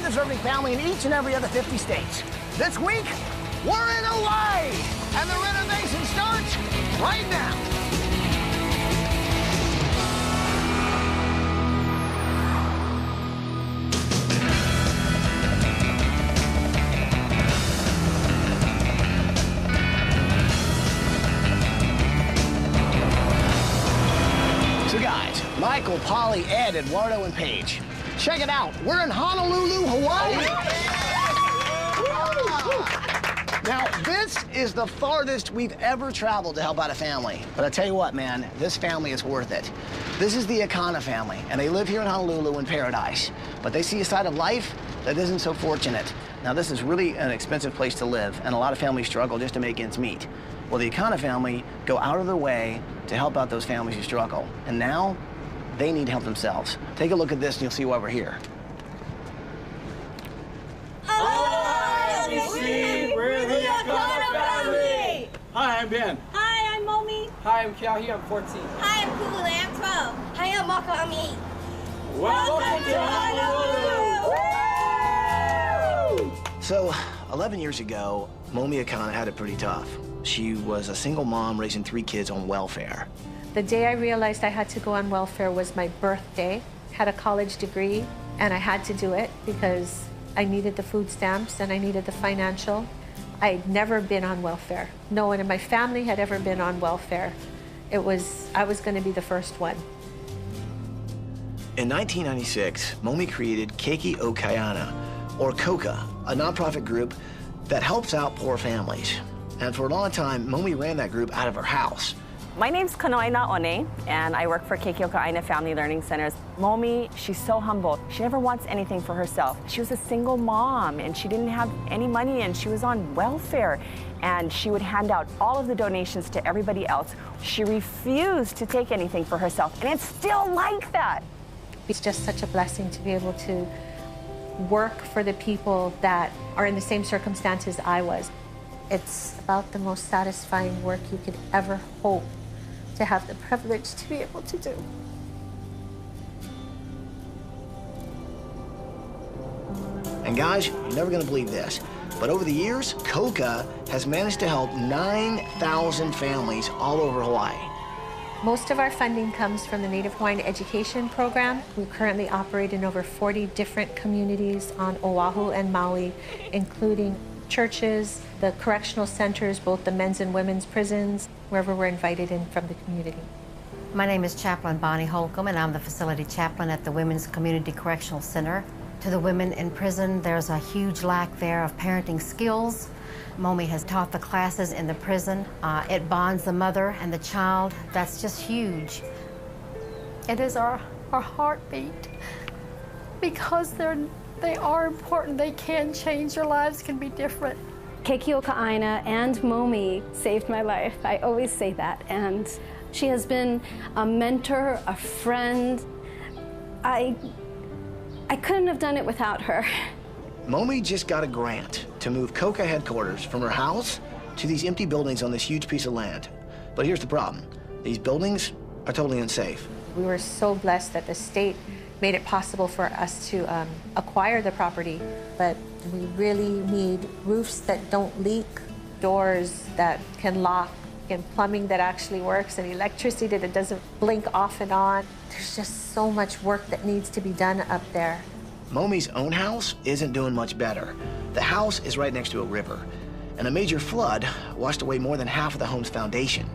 undeserving family in each and every other 50 states. This week, we're in Hawaii, and the renovation starts right now. So guys, Michael, Polly, Ed, Eduardo, and Paige. Check it out. We're in Honolulu, Hawaii. Now, this is the farthest we've ever traveled to help out a family. But I tell you what, man, this family is worth it. This is the Akana family, and they live here in Honolulu in paradise. But they see a side of life that isn't so fortunate. Now, this is really an expensive place to live, and a lot of families struggle just to make ends meet. Well, the Akana family go out of their way to help out those families who struggle. And now, they need help themselves. Take a look at this and you'll see why we're here. We're the Akana family! Hi, I'm Ben. Hi, I'm Momi. Hi, I'm Kiahi. I'm 14. Hi, I'm Kula. I'm 12. Hi, I'm Makami. Welcome to Honolulu! So, 11 years ago, Momi Akana had it pretty tough. She was a single mom raising 3 kids on welfare. The day I realized I had to go on welfare was my birthday. Had a college degree, and I had to do it because I needed the food stamps and I needed the financial. I'd never been on welfare. No one in my family had ever been on welfare. I was going to be the first one. In 1996, Momi created Keiki o Kaiana, or KOKA, a nonprofit group that helps out poor families. And for a long time, Momi ran that group out of her house. My name's Kanoina One, and I work for Keiki o Kaiana Family Learning Centers. Momi, she's so humble. She never wants anything for herself. She was a single mom, and she didn't have any money, and she was on welfare. And she would hand out all of the donations to everybody else. She refused to take anything for herself, and it's still like that. It's just such a blessing to be able to work for the people that are in the same circumstances I was. It's about the most satisfying work you could ever hope to have the privilege to be able to do. And guys, you're never gonna believe this, but over the years, KOKA has managed to help 9,000 families all over Hawaii. Most of our funding comes from the Native Hawaiian Education Program. We currently operate in over 40 different communities on Oahu and Maui, including churches, the correctional centers, both the men's and women's prisons, wherever we're invited in from the community. My name is Chaplain Bonnie Holcomb, and I'm the facility chaplain at the Women's Community Correctional Center. To the women in prison, there's a huge lack there of parenting skills. Momi has taught the classes in the prison. It bonds the mother and the child. That's just huge. It is our heartbeat because they are important. They can change. Their lives can be different. Keiki o Kaiana and Momi saved my life. I always say that. And she has been a mentor, a friend. I couldn't have done it without her. Momi just got a grant to move KOKA headquarters from her house to these empty buildings on this huge piece of land. But here's the problem. These buildings are totally unsafe. We were so blessed that the state made it possible for us to acquire the property, but we really need roofs that don't leak, doors that can lock, and plumbing that actually works, and electricity that doesn't blink off and on. There's just so much work that needs to be done up there. Momi's own house isn't doing much better. The house is right next to a river, and a major flood washed away more than half of the home's foundation.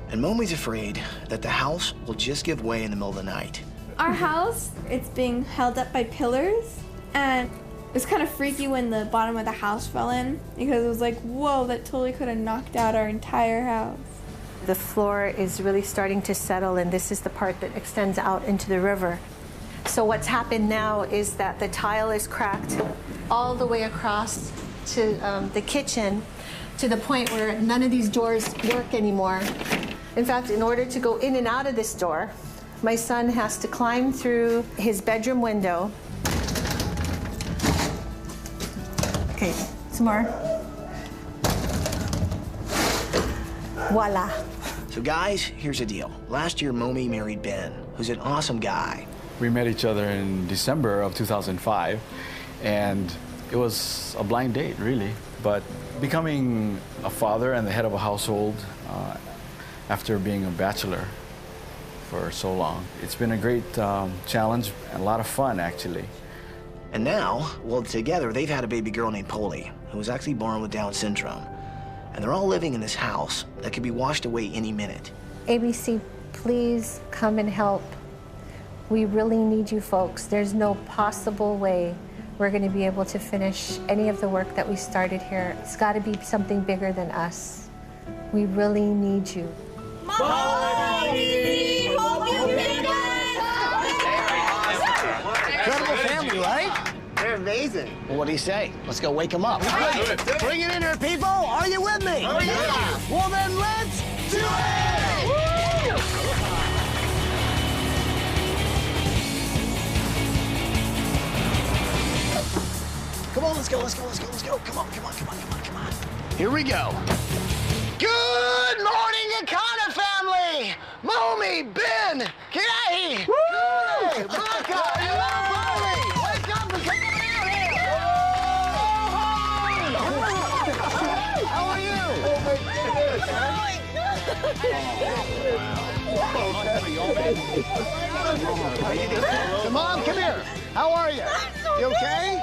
And Momi's afraid that the house will just give way in the middle of the night. Our house, it's being held up by pillars, and it was kind of freaky when the bottom of the house fell in because it was like, whoa, that totally could have knocked out our entire house. The floor is really starting to settle, and this is the part that extends out into the river. So what's happened now is that the tile is cracked all the way across to the kitchen, to the point where none of these doors work anymore. In fact, in order to go in and out of this door, my son has to climb through his bedroom window. Okay, some more. Voila. So guys, here's the deal. Last year, Momi married Ben, who's an awesome guy. We met each other in December of 2005, and it was a blind date, really. But becoming a father and the head of a household after being a bachelor for so long, it's been a great challenge and a lot of fun, actually. And now, well, together, they've had a baby girl named Polly, who was actually born with Down syndrome. And they're all living in this house that could be washed away any minute. ABC, please come and help. We really need you folks. There's no possible way we're going to be able to finish any of the work that we started here. It's got to be something bigger than us. We really need you. Incredible family, right? They're amazing. Well, what do you say? Let's go wake them up. Bring it in here, people. Are you with me? Oh, yeah. Well, then let's do it! Woo! Come on, let's go, let's go, let's go, let's go. Come on, come on, come on, come on, come on. Here we go. Good morning, Akana family! Momi, Ben, Kei, Kule, Maka, and Polly! Wake up and come on out here! How are you? Come on, come here. How are you? You okay?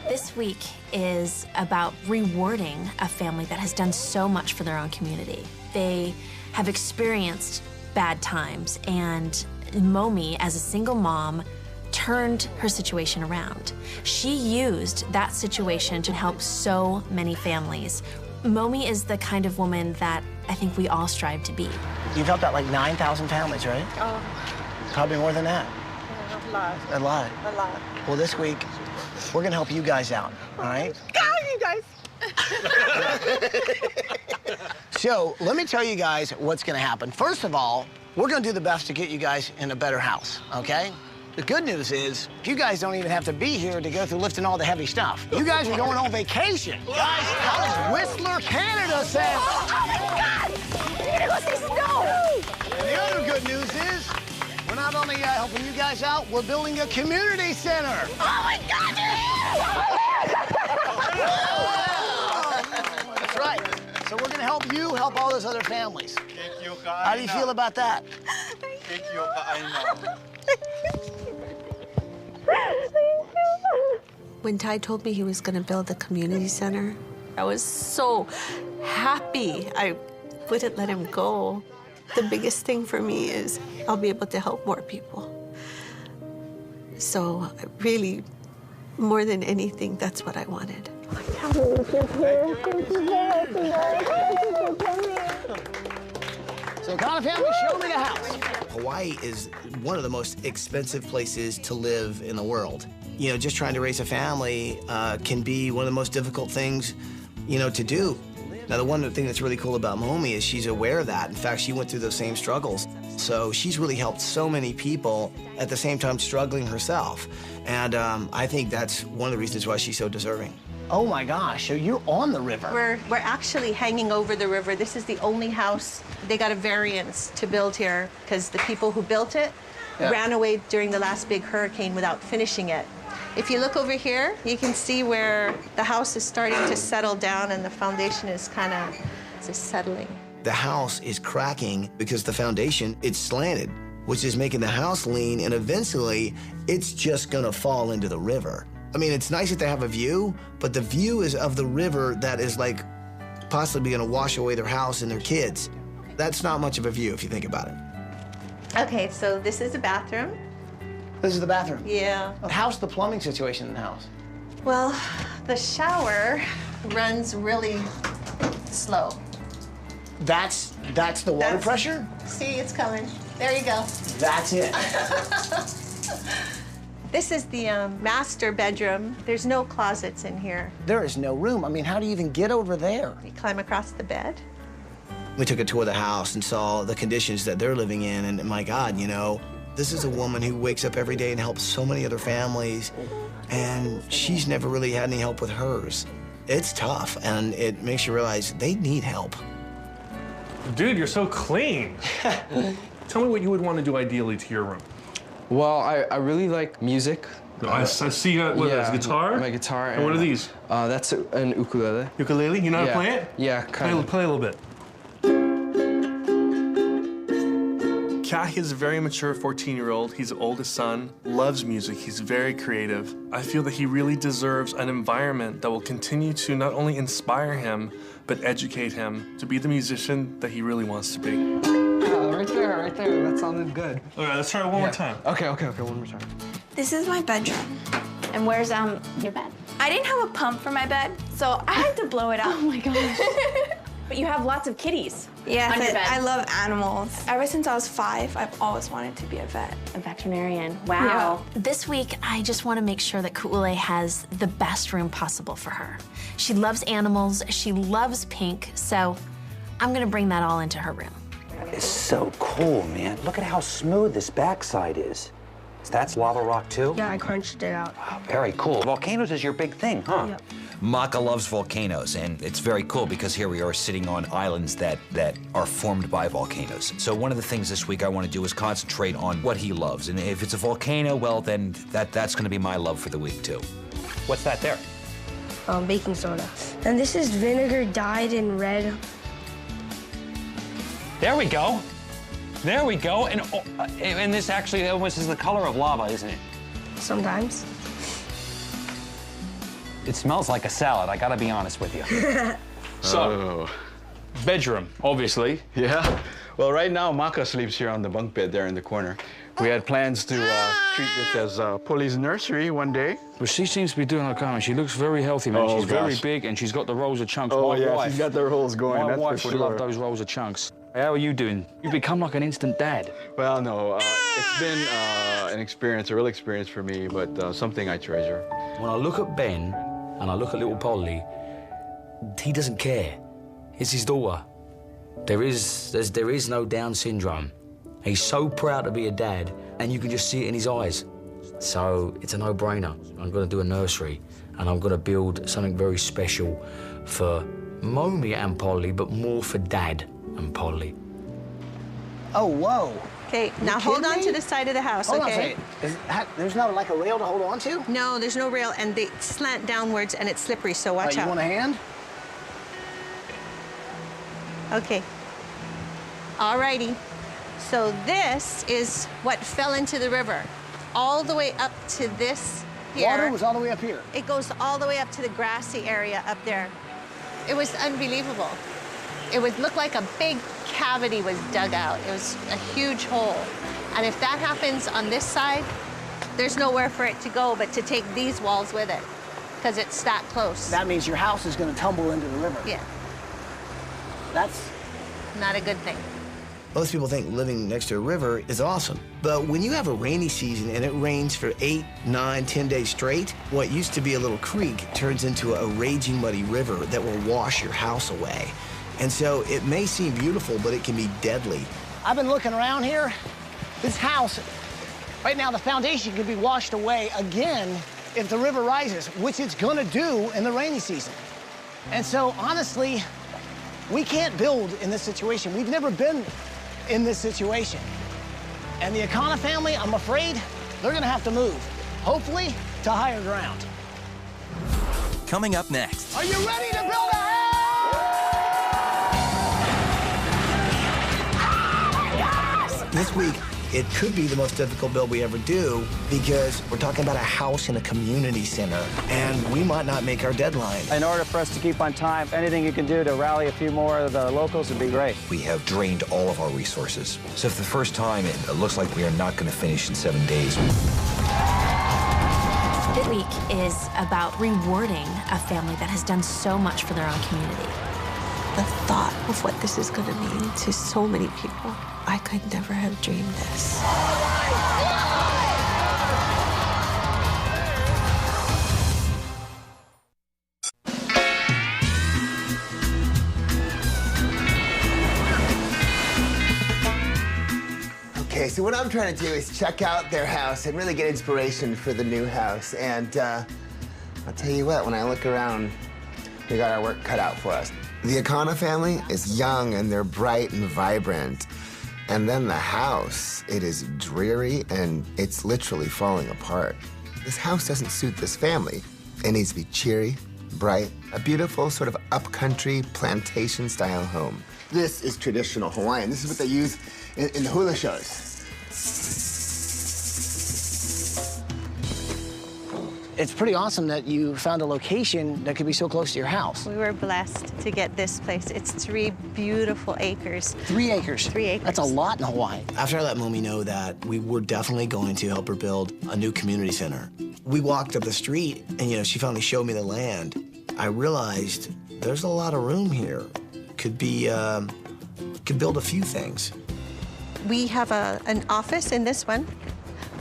This week is about rewarding a family that has done so much for their own community. They have experienced bad times, and Momi, as a single mom, turned her situation around. She used that situation to help so many families. Momi is the kind of woman that I think we all strive to be. You've helped out like 9,000 families, right? Oh. Probably more than that. A lot. A lot. A lot. Well, this week, we're gonna help you guys out, all right? God, you guys. So, let me tell you guys what's gonna happen. First of all, we're gonna do the best to get you guys in a better house, okay? The good news is, you guys don't even have to be here to go through lifting all the heavy stuff. You guys are going on vacation. Guys, how does Whistler, Canada sound? Oh my God! You're gonna go see snow! And the other good news is, we're not only helping you guys out, we're building a community center. Oh my God, That's right. So we're gonna help you help all those other families. How do you feel about that? When Ty told me he was going to build the community center, I was so happy. I wouldn't let him go. The biggest thing for me is I'll be able to help more people. So really, more than anything, that's what I wanted. So, Akana family, show me the house. Hawaii is one of the most expensive places to live in the world. You know, just trying to raise a family can be one of the most difficult things, you know, to do. Now, the one thing that's really cool about Momi is she's aware of that. In fact, she went through those same struggles. So she's really helped so many people at the same time struggling herself. And I think that's one of the reasons why she's so deserving. Oh my gosh, so you're on the river. We're actually hanging over the river. This is the only house. They got a variance to build here because the people who built it ran away during the last big hurricane without finishing it. If you look over here, you can see where the house is starting to settle down and the foundation is kind of just settling. The house is cracking because the foundation, it's slanted, which is making the house lean, and eventually it's just gonna fall into the river. I mean, it's nice that they have a view, but the view is of the river that is like possibly gonna wash away their house and their kids. That's not much of a view if you think about it. Okay, so this is the bathroom. This is the bathroom? Yeah. How's the plumbing situation in the house? Well, the shower runs really slow. That's the water pressure? See, it's coming. There you go. That's it. This is the master bedroom. There's no closets in here. There is no room. I mean, how do you even get over there? You climb across the bed. We took a tour of the house and saw the conditions that they're living in, and my God, you know, this is a woman who wakes up every day and helps so many other families, and she's never really had any help with hers. It's tough, and it makes you realize they need help. Dude, you're so clean. Tell me what you would want to do ideally to your room. Well, I really like music. I see you got, what, yeah, guitar? My guitar. And what are these? That's an ukulele. Ukulele? You know how to play it? Yeah, kind of. Play a little bit. Kahi is a very mature 14-year-old. He's the oldest son, loves music. He's very creative. I feel that he really deserves an environment that will continue to not only inspire him, but educate him to be the musician that he really wants to be. Right there. That sounded good. All right, let's try it one more time. Okay, one more time. This is my bedroom. And where's your bed? I didn't have a pump for my bed, so I had to blow it up. Oh my gosh. But you have lots of kitties. Yeah, on your bed. I love animals. Ever since I was 5, I've always wanted to be a vet. A veterinarian. Wow. Yeah. This week, I just want to make sure that Ku'ule has the best room possible for her. She loves animals, she loves pink, so I'm gonna bring that all into her room. It's so cool, man. Look at how smooth this backside is. That's lava rock too? Yeah, I crunched it out. Wow, very cool. Volcanoes is your big thing, huh? Yep. Maka loves volcanoes, and it's very cool because here we are sitting on islands that are formed by volcanoes. So one of the things this week I want to do is concentrate on what he loves. And if it's a volcano, well, then that's going to be my love for the week, too. What's that there? Baking soda. And this is vinegar dyed in red. There we go. There we go. And this actually almost is the color of lava, isn't it? Sometimes. It smells like a salad, I gotta be honest with you. So, bedroom, obviously. Yeah. Well, right now, Maka sleeps here on the bunk bed there in the corner. We had plans to treat this as Polly's nursery one day. But she seems to be doing okay. She looks very healthy, man. She's very big, and she's got the rolls of chunks. Oh, my yeah, wife, she's got the rolls going, My that's wife for would sure. love those rolls of chunks. How are you doing? You've become like an instant dad. Well, no, it's been an experience, a real experience for me, but something I treasure. When I look at Ben and I look at little Polly, he doesn't care. It's his daughter. There is no Down syndrome. He's so proud to be a dad, and you can just see it in his eyes. So it's a no-brainer. I'm going to do a nursery, and I'm going to build something very special for Momi and Polly, but more for Dad and Polly. Oh, whoa. Okay, now hold on to the side of the house, Hold okay? on a second. There's not like a rail to hold on to? No, there's no rail, and they slant downwards, and it's slippery, so watch out. You want a hand? Okay. All righty. So this is what fell into the river, all the way up to this here. Water was all the way up here. It goes all the way up to the grassy area up there. It was unbelievable. It would look like a big cavity was dug out. It was a huge hole. And if that happens on this side, there's nowhere for it to go but to take these walls with it, because it's that close. That means your house is going to tumble into the river. Yeah. That's not a good thing. Most people think living next to a river is awesome. But when you have a rainy season and it rains for 8, 9, 10 days straight, what used to be a little creek turns into a raging muddy river that will wash your house away. And so it may seem beautiful, but it can be deadly. I've been looking around here. This house, right now the foundation could be washed away again if the river rises, which it's gonna do in the rainy season. And so honestly, we can't build in this situation. We've never been in this situation. And the Akana family, I'm afraid, they're gonna have to move, hopefully to higher ground. Coming up next. Are you ready to build a house? This week, it could be the most difficult build we ever do because we're talking about a house in a community center, and we might not make our deadline. In order for us to keep on time, anything you can do to rally a few more of the locals would be great. We have drained all of our resources. So for the first time, it looks like we are not going to finish in 7 days. This week is about rewarding a family that has done so much for their own community. The thought of what this is going to mean to so many people, I could never have dreamed this. Okay, so what I'm trying to do is check out their house and really get inspiration for the new house. And I'll tell you what, when I look around, we got our work cut out for us. The Akana family is young and they're bright and vibrant. And then the house, it is dreary and it's literally falling apart. This house doesn't suit this family. It needs to be cheery, bright, a beautiful sort of upcountry plantation-style home. This is traditional Hawaiian. This is what they use in the hula shows. It's pretty awesome that you found a location that could be so close to your house. We were blessed to get this place. It's 3 beautiful acres. 3 acres? 3 acres. That's a lot in Hawaii. After I let Momi know that we were definitely going to help her build a new community center, we walked up the street and, you know, she finally showed me the land. I realized there's a lot of room here. Could build a few things. We have an office in this one.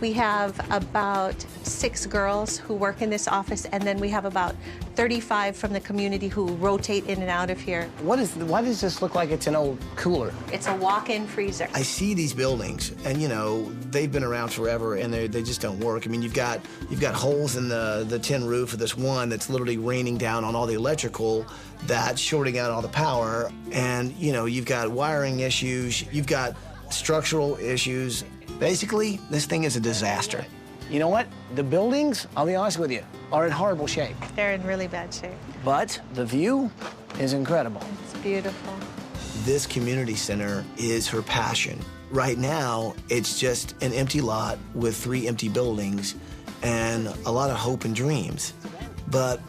We have about 6 girls who work in this office, and then we have about 35 from the community who rotate in and out of here. Why does this look like it's an old cooler? It's a walk-in freezer. I see these buildings, and you know, they've been around forever, and they just don't work. I mean, you've got holes in the tin roof of this one that's literally raining down on all the electrical, that's shorting out all the power, and you know, you've got wiring issues, you've got structural issues. Basically, this thing is a disaster. You know what? The buildings, I'll be honest with you, are in horrible shape. They're in really bad shape. But the view is incredible. It's beautiful. This community center is her passion. Right now, it's just an empty lot with 3 empty buildings and a lot of hope and dreams. But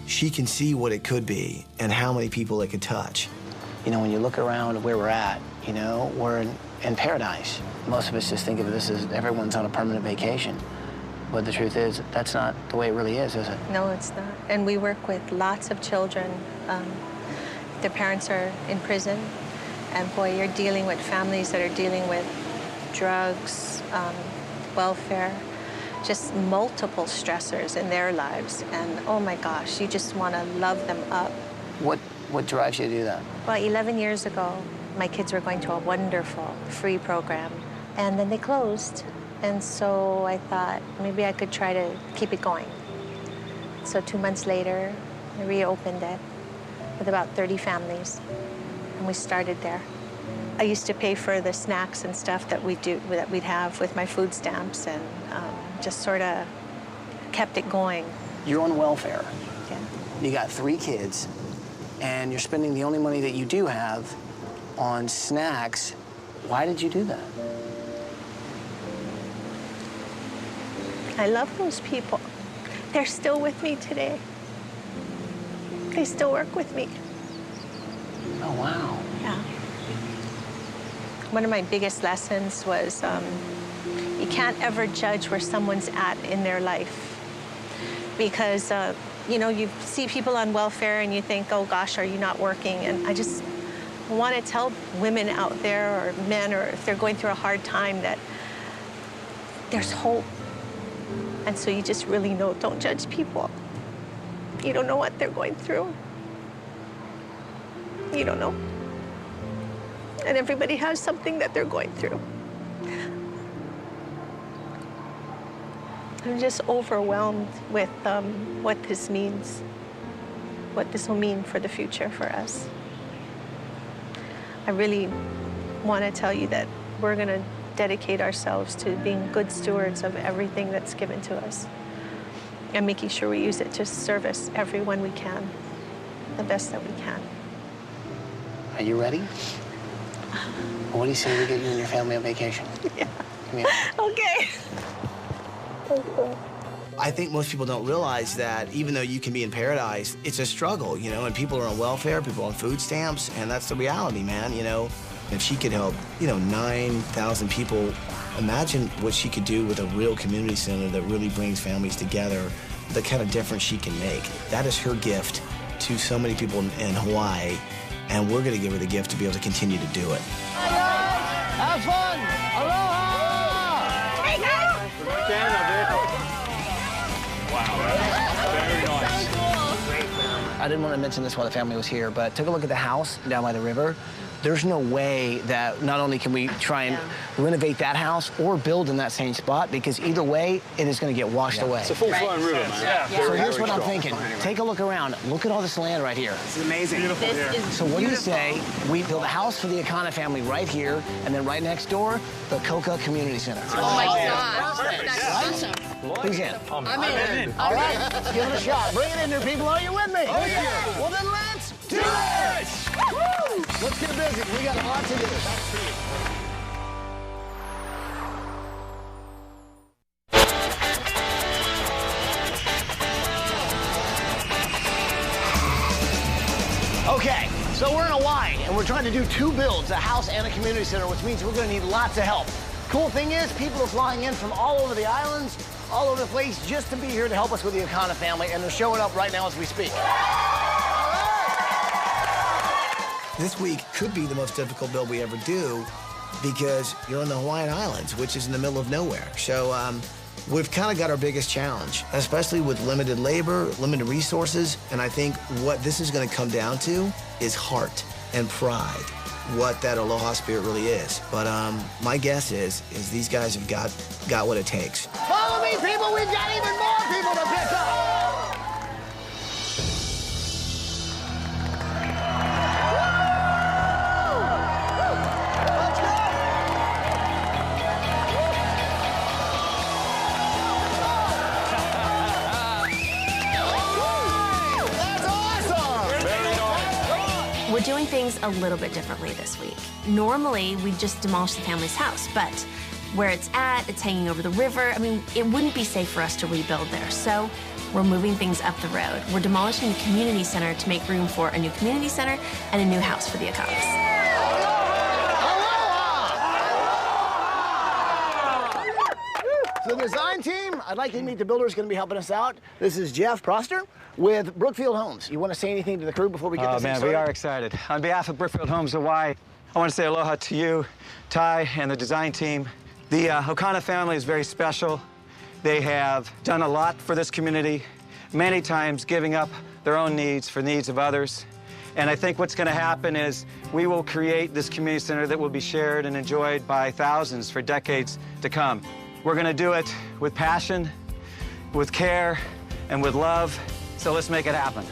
she can see what it could be and how many people it could touch. You know, when you look around where we're at, you know, we're in paradise. Most of us just think of this as everyone's on a permanent vacation. But the truth is, that's not the way it really is it? No, it's not. And we work with lots of children. Their parents are in prison. And boy, you're dealing with families that are dealing with drugs, welfare, just multiple stressors in their lives. And oh my gosh, you just want to love them up. What drives you to do that? Well, 11 years ago, my kids were going to a wonderful free program, and then they closed. And so I thought maybe I could try to keep it going. So 2 months later, I reopened it with about 30 families, and we started there. I used to pay for the snacks and stuff that we'd have with my food stamps, and just sort of kept it going. You're on welfare. Yeah. You got 3 kids, and you're spending the only money that you do have on snacks. Why did you do that? I love those people. They're still with me today. They still work with me. Oh, wow. Yeah. One of my biggest lessons was you can't ever judge where someone's at in their life. Because, you know, you see people on welfare and you think, oh gosh, are you not working? And I just want to tell women out there, or men, or if they're going through a hard time, that there's hope. And so you just really know, don't judge people. You don't know what they're going through. You don't know. And everybody has something that they're going through. I'm just overwhelmed with what this means, what this will mean for the future for us. I really want to tell you that we're going to dedicate ourselves to being good stewards of everything that's given to us and making sure we use it to service everyone we can, the best that we can. Are you ready? What do you say we get you and your family on vacation? Yeah. Come here. Okay. I think most people don't realize that even though you can be in paradise, it's a struggle, you know, and people are on welfare, people are on food stamps, and that's the reality, man, you know. If she could help, you know, 9,000 people, imagine what she could do with a real community center that really brings families together, the kind of difference she can make. That is her gift to so many people in Hawaii, and we're going to give her the gift to be able to continue to do it. Hi, guys. Have fun. Aloha. Hey, guys. I didn't want to mention this while the family was here, but took a look at the house down by the river. there's no way that not only can we try and renovate that house or build in that same spot, because either way, it is going to get washed away. It's a full-flowing river, man. Yeah. So here's what I'm thinking. Take a look around. Look at all this land right here. This is amazing. Beautiful here. So what do you say we build a house for the Akana family right here, and then right next door, the Coca Community Center? Oh my God. That's awesome. Who's in? I'm in. All right, let's give it a shot. Bring it in there, people. Are you with me? Oh, yeah. Well, then let's do it! Woo! Let's get busy. We got a lot to do. Okay, so we're in Hawaii, and we're trying to do 2 builds, a house and a community center, which means we're going to need lots of help. Cool thing is, people are flying in from all over the islands, all over the place, just to be here to help us with the Akana family, and they're showing up right now as we speak. This week could be the most difficult build we ever do because you're on the Hawaiian Islands, which is in the middle of nowhere. So we've kind of got our biggest challenge, especially with limited labor, limited resources. And I think what this is going to come down to is heart and pride, what that aloha spirit really is. But my guess is these guys have got what it takes. Follow me, people. We've got even more people to pick up. We're doing things a little bit differently this week. Normally, we just demolish the family's house, but where it's at, it's hanging over the river. I mean, it wouldn't be safe for us to rebuild there. So we're moving things up the road. We're demolishing the community center to make room for a new community center and a new house for the Akanas. So the design team, I'd like to meet the builder who's going to be helping us out. This is Jeff Proster with Brookfield Homes. You want to say anything to the crew before we get this man, started? we are excited. On behalf of Brookfield Homes Hawaii, I want to say aloha to you, Ty, and the design team. The Akana family is very special. They have done a lot for this community, many times giving up their own needs for needs of others. And I think what's going to happen is we will create this community center that will be shared and enjoyed by thousands for decades to come. We're going to do it with passion, with care, and with love. So let's make it happen.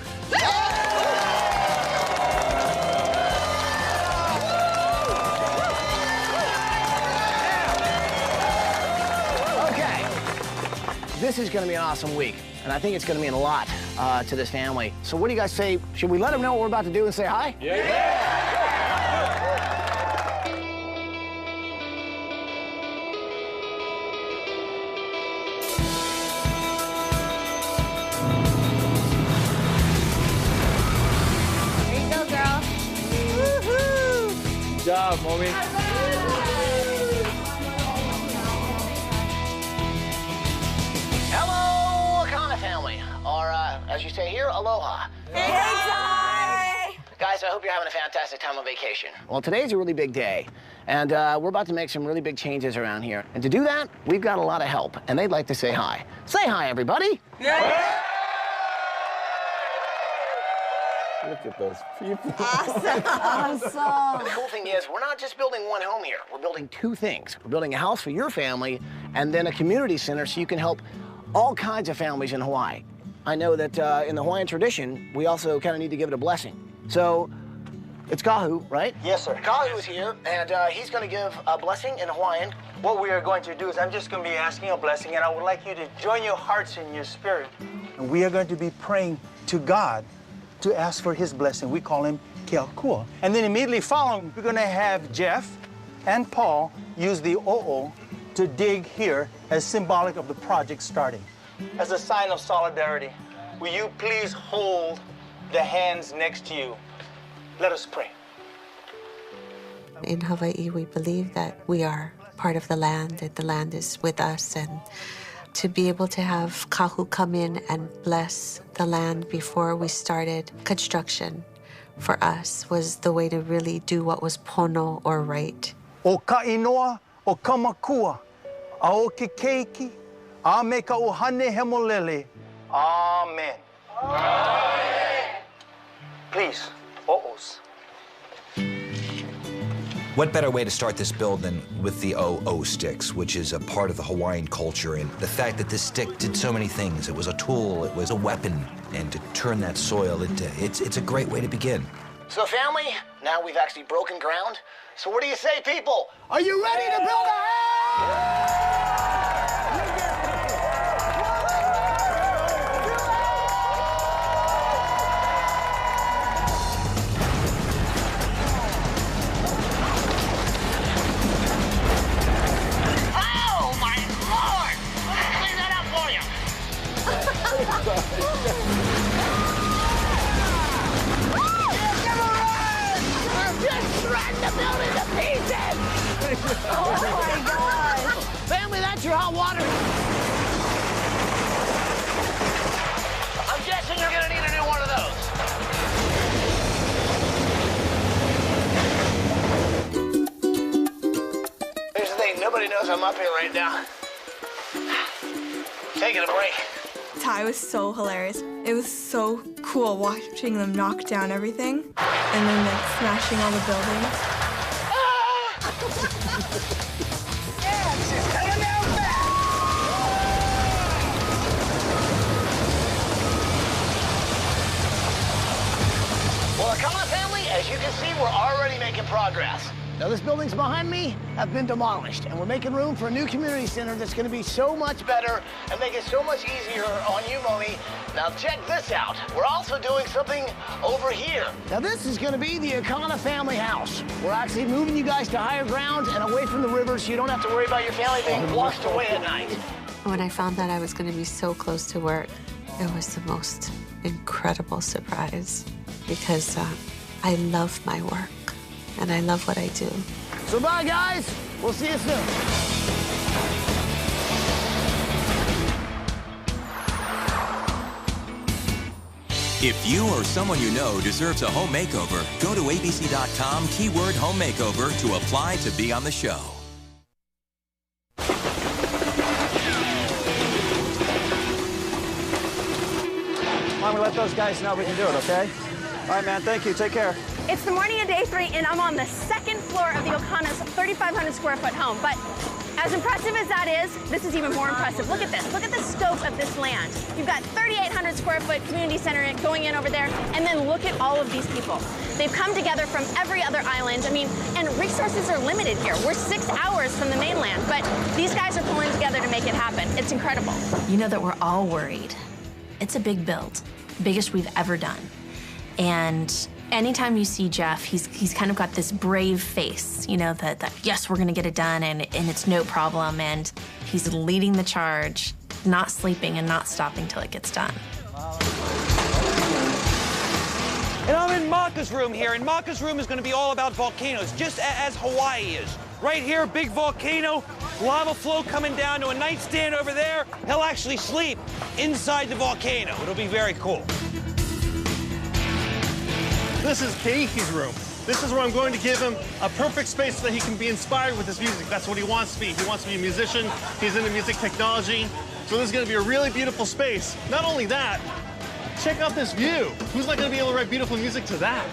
Okay. This is going to be an awesome week, and I think it's going to mean a lot to this family. So what do you guys say? Should we let them know what we're about to do and say hi? Yeah. Good job, Mommy. Hello, Akana family, or as you say here, aloha. Hey, Ty! Guys, I hope you're having a fantastic time on vacation. Well, today's a really big day, and we're about to make some really big changes around here. And to do that, we've got a lot of help, and they'd like to say hi. Say hi, everybody. Yeah. Look at those people. Awesome. Awesome. The cool thing is, we're not just building one home here. We're building 2 things. We're building a house for your family and then a community center so you can help all kinds of families in Hawaii. I know that in the Hawaiian tradition, we also kind of need to give it a blessing. So it's Kahu, right? Yes, sir. Kahu's here, and he's going to give a blessing in Hawaiian. What we are going to do is I'm just going to be asking a blessing, and I would like you to join your hearts and your spirit. And we are going to be praying to God to ask for his blessing. We call him Keakua. And then immediately following, we're going to have Jeff and Paul use the o'o to dig here as symbolic of the project starting. As a sign of solidarity, will you please hold the hands next to you? Let us pray. In Hawaii, we believe that we are part of the land, that the land is with us, and to be able to have Kahu come in and bless the land before we started construction for us was the way to really do what was pono or right. O ka inoa, o ka makua, a o ke keiki, a me ka ohane hemolele. Amen. Amen. Please, o'os. What better way to start this build than with the O sticks, which is a part of the Hawaiian culture, and the fact that this stick did so many things. It was a tool, it was a weapon, and to turn that soil into, it's a great way to begin. So family, now we've actually broken ground. So what do you say, people? Are you ready to build a house? Oh, my Lord! Clean that up for you. Just shredding the building to pieces! Oh my God! Family, that's your hot water. I'm guessing you're gonna need a new one of those. Here's the thing, nobody knows I'm up here right now. Taking a break. Ty was so hilarious. It was so cool watching them knock down everything and then like smashing all the buildings. Well, Akana family, as you can see, we're already making progress. Now, this building's behind me have been demolished, and we're making room for a new community center that's going to be so much better and make it so much easier on you, Momi. Now, check this out. We're also doing something over here. Now, this is going to be the Akana family house. We're actually moving you guys to higher ground and away from the river so you don't have to worry about your family being washed away at night. When I found that I was going to be so close to work, it was the most incredible surprise because I love my work and I love what I do. So bye, guys. We'll see you soon. If you or someone you know deserves a home makeover, go to abc.com, keyword home makeover to apply to be on the show. Why don't we let those guys know we can do it, okay? All right, man, thank you. Take care. It's the morning of day 3, and I'm on the second floor of the Akana's 3,500 square foot home. But as impressive as that is, this is even more impressive. Look at this. Look at the scope of this land. You've got 3,800 square foot community center going in over there, and then look at all of these people. They've come together from every other island. I mean, and resources are limited here. We're 6 hours from the mainland, but these guys are pulling together to make it happen. It's incredible. You know that we're all worried. It's a big build, biggest we've ever done. And anytime you see Jeff, he's kind of got this brave face, you know, that yes, we're gonna get it done and it's no problem, and he's leading the charge, not sleeping and not stopping till it gets done. And I'm in Maka's room here, and Maka's room is gonna be all about volcanoes, just as Hawaii is. Right here, big volcano, lava flow coming down to a nightstand over there. He'll actually sleep inside the volcano. It'll be very cool. This is Keiki's room. This is where I'm going to give him a perfect space so that he can be inspired with his music. That's what he wants to be. He wants to be a musician. He's into music technology. So this is going to be a really beautiful space. Not only that, check out this view. Who's not going to be able to write beautiful music to that?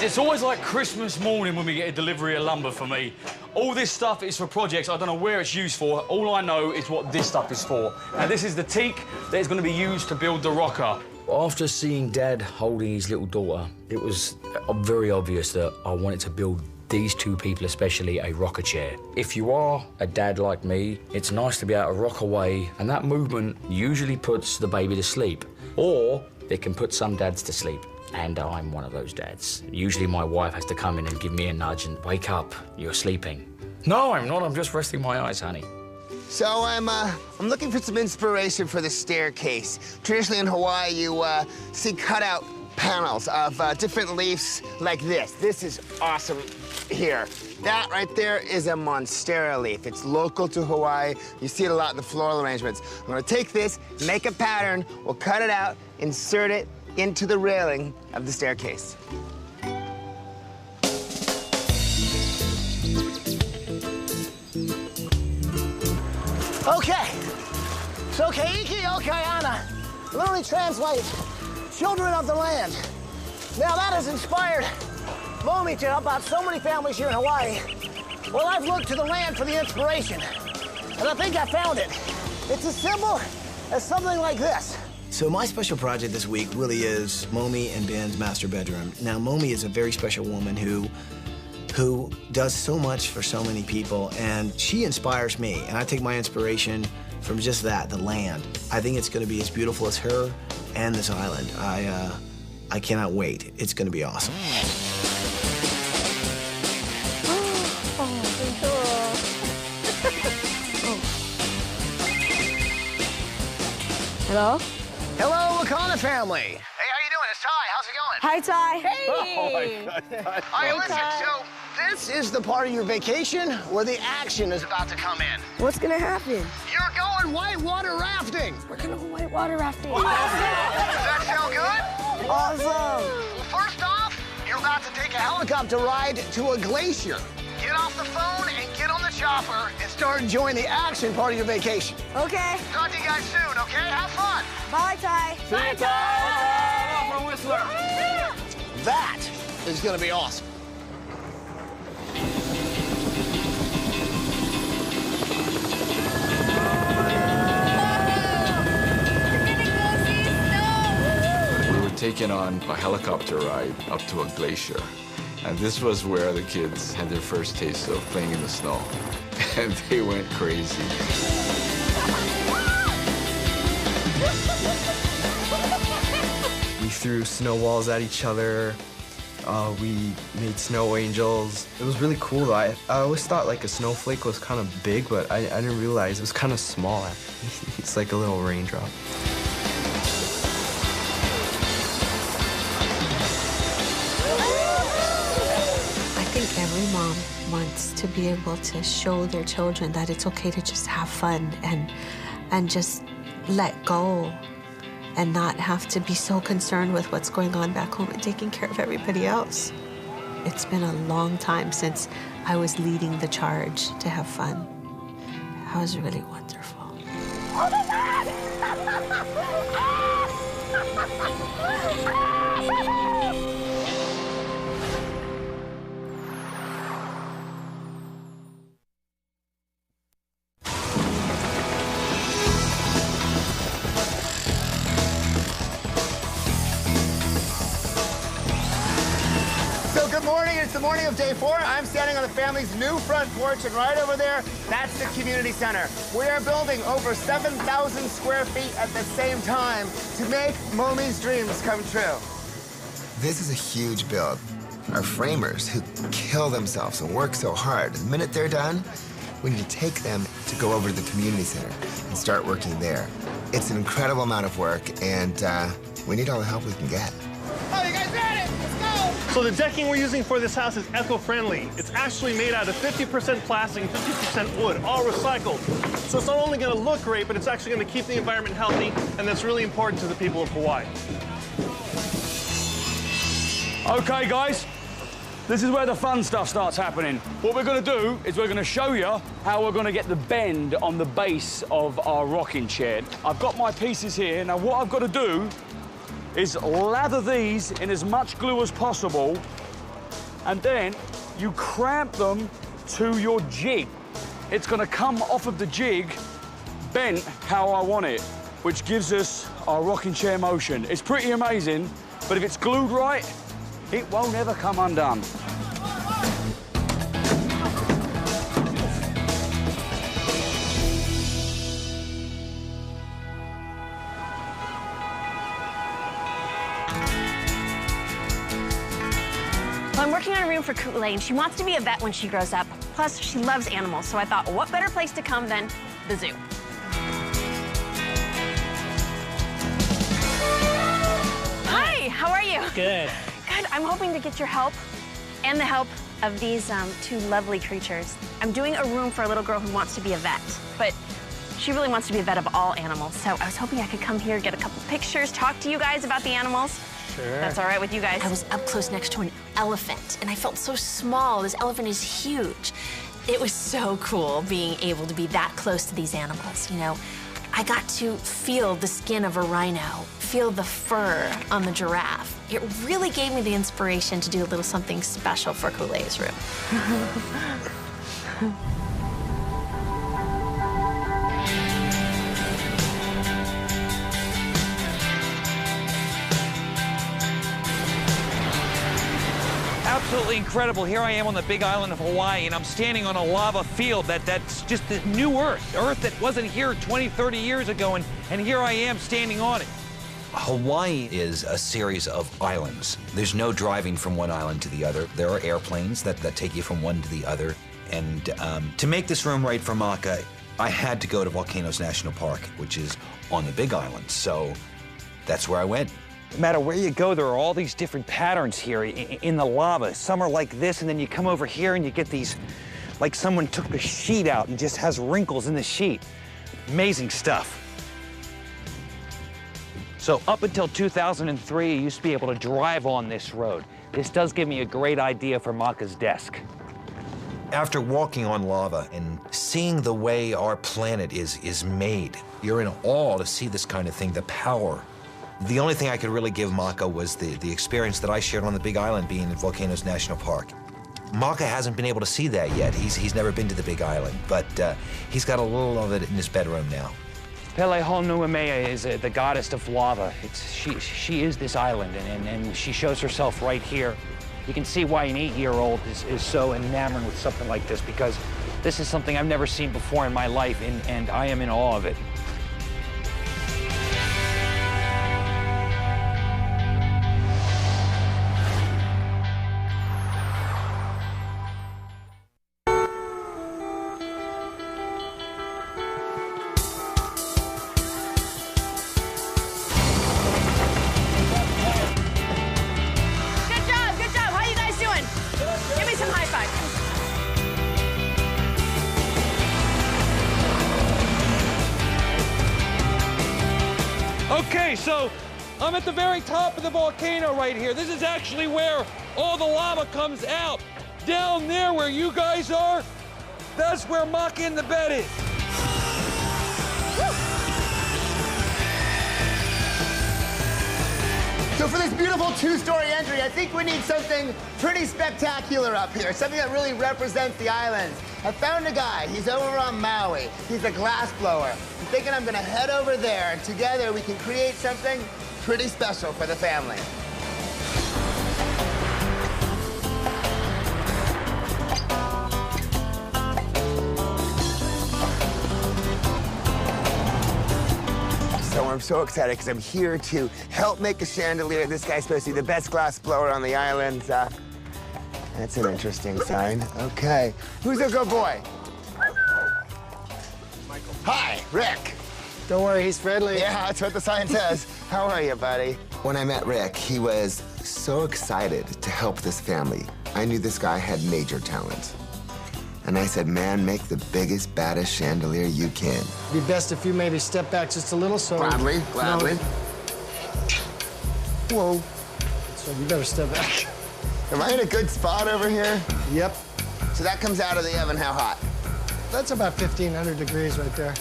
It's always like Christmas morning when we get a delivery of lumber for me. All this stuff is for projects. I don't know where it's used for. All I know is what this stuff is for. And this is the teak that is going to be used to build the rocker. After seeing Dad holding his little daughter, it was very obvious that I wanted to build these two people, especially, a rocker chair. If you are a dad like me, it's nice to be able to rock away, and that movement usually puts the baby to sleep. Or it can put some dads to sleep, and I'm one of those dads. Usually my wife has to come in and give me a nudge and wake up, you're sleeping. No, I'm not, I'm just resting my eyes, honey. So I'm looking for some inspiration for the staircase. Traditionally in Hawaii, you see cutout panels of different leaves like this. This is awesome here. That right there is a monstera leaf. It's local to Hawaii. You see it a lot in the floral arrangements. I'm gonna take this, make a pattern, we'll cut it out, insert it into the railing of the staircase. Okay, so Keiki o Kaiana literally translates children of the land. Now that has inspired Momi to help out so many families here in Hawaii. Well, I've looked to the land for the inspiration, and I think I found it. It's as simple as something like this. So my special project this week really is Momi and Ben's master bedroom. Now, Momi is a very special woman who does so much for so many people, and she inspires me, and I take my inspiration from just that, the land. I think it's gonna be as beautiful as her and this island. I cannot wait. It's gonna be awesome. Hello? Hello, Akana family. Hey, how you doing? It's Ty. How's it going? Hi, Ty. Hey. Oh, my God. All right, listen, so this is the part of your vacation where the action is about to come in. What's gonna happen? You're going whitewater rafting. We're gonna go whitewater rafting. Does that sound good? Awesome. Well, first off, you're about to take a helicopter ride to a glacier. Get off the phone and get on the chopper and start enjoying the action part of your vacation. Okay. Talk to you guys soon, okay? Have fun. Bye, Ty. Bye, Ty. From Whistler. That is going to be awesome. We were taken on a helicopter ride up to a glacier. And this was where the kids had their first taste of playing in the snow. And they went crazy. We threw snowballs at each other. We made snow angels. It was really cool, though. I always thought like a snowflake was kind of big, but I didn't realize it was kind of small. It's like a little raindrop. I think every mom wants to be able to show their children that it's okay to just have fun and just let go and not have to be so concerned with what's going on back home and taking care of everybody else. It's been a long time since I was leading the charge to have fun. That was really wonderful. Oh my God! Good morning. It's the morning of day 4. I'm standing on the family's new front porch, and right over there, that's the community center. We are building over 7,000 square feet at the same time to make Momi's dreams come true. This is a huge build. Our framers who kill themselves and work so hard, the minute they're done, we need to take them to go over to the community center and start working there. It's an incredible amount of work, and we need all the help we can get. Oh, you guys ready? Let's go! So the decking we're using for this house is eco-friendly. It's actually made out of 50% plastic and 50% wood, all recycled. So it's not only going to look great, but it's actually going to keep the environment healthy, and that's really important to the people of Hawaii. Okay, guys, this is where the fun stuff starts happening. What we're going to do is we're going to show you how we're going to get the bend on the base of our rocking chair. I've got my pieces here. Now, what I've got to do is lather these in as much glue as possible, and then you cramp them to your jig. It's going to come off of the jig bent how I want it, which gives us our rocking chair motion. It's pretty amazing, but if it's glued right, it won't ever come undone. Well, I'm working on a room for Kule, and she wants to be a vet when she grows up. Plus, she loves animals, so I thought, what better place to come than the zoo? Hi, how are you? Good. Good. I'm hoping to get your help and the help of these two lovely creatures. I'm doing a room for a little girl who wants to be a vet, but she really wants to be a vet of all animals. So I was hoping I could come here, get a couple pictures, talk to you guys about the animals. Sure. That's all right with you guys? I was up close next to an elephant, and I felt so small. This elephant is huge. It was so cool being able to be that close to these animals, you know. I got to feel the skin of a rhino, feel the fur on the giraffe. It really gave me the inspiration to do a little something special for Coulee's room. Absolutely incredible. Here I am on the big island of Hawaii, and I'm standing on a lava field that's just the new Earth that wasn't here 20, 30 years ago, and here I am standing on it. Hawaii is a series of islands. There's no driving from one island to the other. There are airplanes that take you from one to the other. And to make this room right for Maka, I had to go to Volcanoes National Park, which is on the big island. So that's where I went. No matter where you go, there are all these different patterns here in the lava. Some are like this, and then you come over here and you get these, like someone took the sheet out and just has wrinkles in the sheet. Amazing stuff. So up until 2003, you used to be able to drive on this road. This does give me a great idea for Maka's desk. After walking on lava and seeing the way our planet is made, you're in awe to see this kind of thing, the power. The only thing I could really give Maka was the experience that I shared on the Big Island being in Volcanoes National Park. Maka hasn't been able to see that yet. He's never been to the Big Island, but he's got a little of it in his bedroom now. Pelehonuamea is the goddess of lava. She is this island, and she shows herself right here. You can see why an 8-year-old is so enamored with something like this, because this is something I've never seen before in my life, and I am in awe of it. Okay, so I'm at the very top of the volcano right here. This is actually where all the lava comes out. Down there where you guys are, that's where Maka in the bed is. So for this beautiful two-story entry, I think we need something pretty spectacular up here, something that really represents the islands. I found a guy, he's over on Maui. He's a glass blower. I'm thinking I'm gonna head over there, and together we can create something pretty special for the family. So I'm so excited because I'm here to help make a chandelier. This guy's supposed to be the best glass blower on the island. That's an interesting sign. Okay, who's a good boy? Michael. Hi, Rick. Don't worry, he's friendly. Yeah, that's what the sign says. How are you, buddy? When I met Rick, he was so excited to help this family. I knew this guy had major talent. And I said, man, make the biggest, baddest chandelier you can. It'd be best if you maybe step back just a little so... Gladly, gladly. No. Whoa. So you better step back. Am I in a good spot over here? Yep. So that comes out of the oven how hot? That's about 1,500 degrees right there.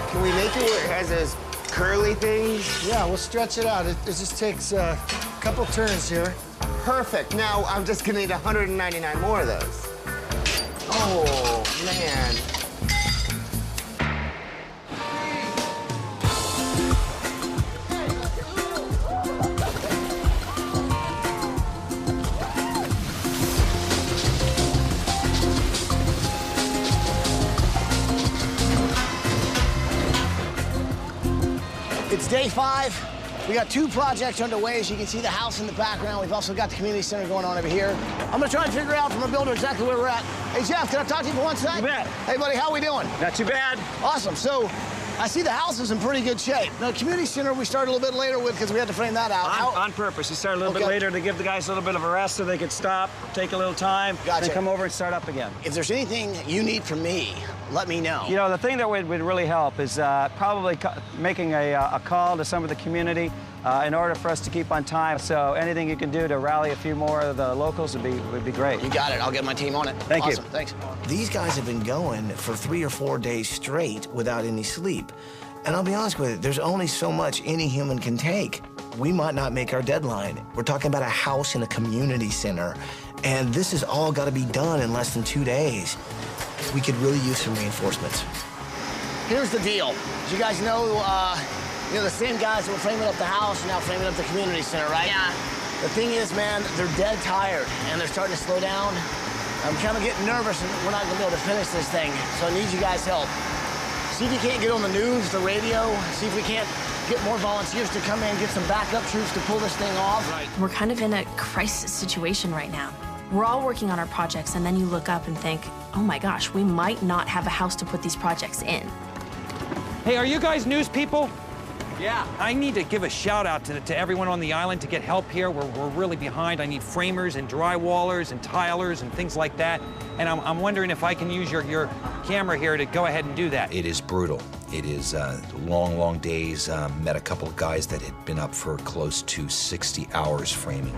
Can we make it where it has those curly things? Yeah, we'll stretch it out. It just takes a couple turns here. Perfect. Now I'm just gonna need 199 more of those. Oh, man. It's day 5. We got 2 projects underway. As you can see, the house in the background. We've also got the community center going on over here. I'm gonna try and figure out from a builder exactly where we're at. Hey, Jeff, can I talk to you for one second? You bet. Hey, buddy, how we doing? Not too bad. Awesome. So, I see the house is in pretty good shape. Now, community center we started a little bit later with because we had to frame that out. On purpose. We started a little bit later to give the guys a little bit of a rest so they could stop, take a little time, then come over and start up again. If there's anything you need from me, let me know. You know, the thing that would really help is probably making a call to some of the community. in order for us to keep on time. So anything you can do to rally a few more of the locals would be great. You got it. I'll get my team on it. Thank you. Awesome. Thanks. These guys have been going for 3 or 4 days straight without any sleep. And I'll be honest with you, there's only so much any human can take. We might not make our deadline. We're talking about a house in a community center, and this has all got to be done in less than 2 days. We could really use some reinforcements. Here's the deal. As you guys know, the same guys that were framing up the house are now framing up the community center, right? Yeah. The thing is, man, they're dead tired, and they're starting to slow down. I'm kind of getting nervous, and we're not going to be able to finish this thing, so I need you guys' help. See if you can't get on the news, the radio, see if we can't get more volunteers to come in, get some backup troops to pull this thing off. Right. We're kind of in a crisis situation right now. We're all working on our projects, and then you look up and think, oh my gosh, we might not have a house to put these projects in. Hey, are you guys news people? Yeah. I need to give a shout out to everyone on the island to get help here. We're really behind. I need framers and drywallers and tilers and things like that. And I'm wondering if I can use your camera here to go ahead and do that. It is brutal. It is long, long days. Met a couple of guys that had been up for close to 60 hours framing.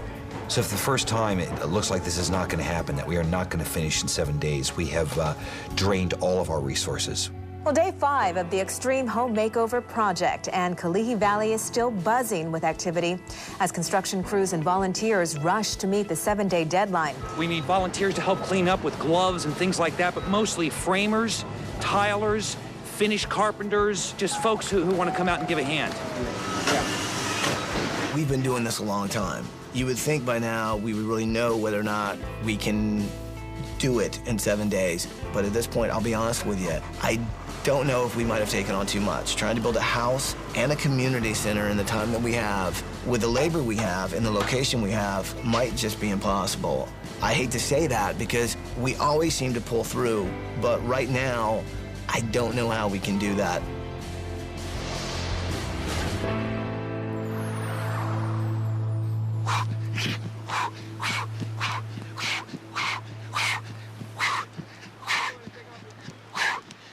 So for the first time, it looks like this is not going to happen, that we are not going to finish in 7 days. We have drained all of our resources. Well, day 5 of the Extreme Home Makeover project, and Kalihi Valley is still buzzing with activity as construction crews and volunteers rush to meet the 7-day deadline. We need volunteers to help clean up with gloves and things like that, but mostly framers, tilers, finish carpenters, just folks who want to come out and give a hand. We've been doing this a long time. You would think by now we would really know whether or not we can do it in 7 days. But at this point, I'll be honest with you, I don't know if we might have taken on too much. Trying to build a house and a community center in the time that we have, with the labor we have and the location we have, might just be impossible. I hate to say that because we always seem to pull through, but right now, I don't know how we can do that.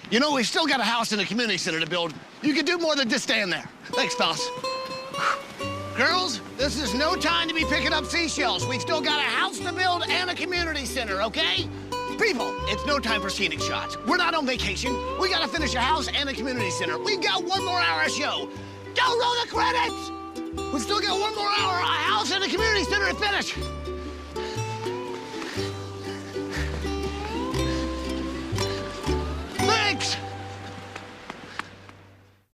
You know, we've still got a house in the community center to build. You can do more than just stand there. Thanks, fellas. Girls, this is no time to be picking up seashells. We've still got a house to build and a community center, okay? People, it's no time for scenic shots. We're not on vacation. We gotta finish a house and a community center. We've got 1 more hour of show. Don't roll the credits! We still got 1 more hour, a house and a community center to finish.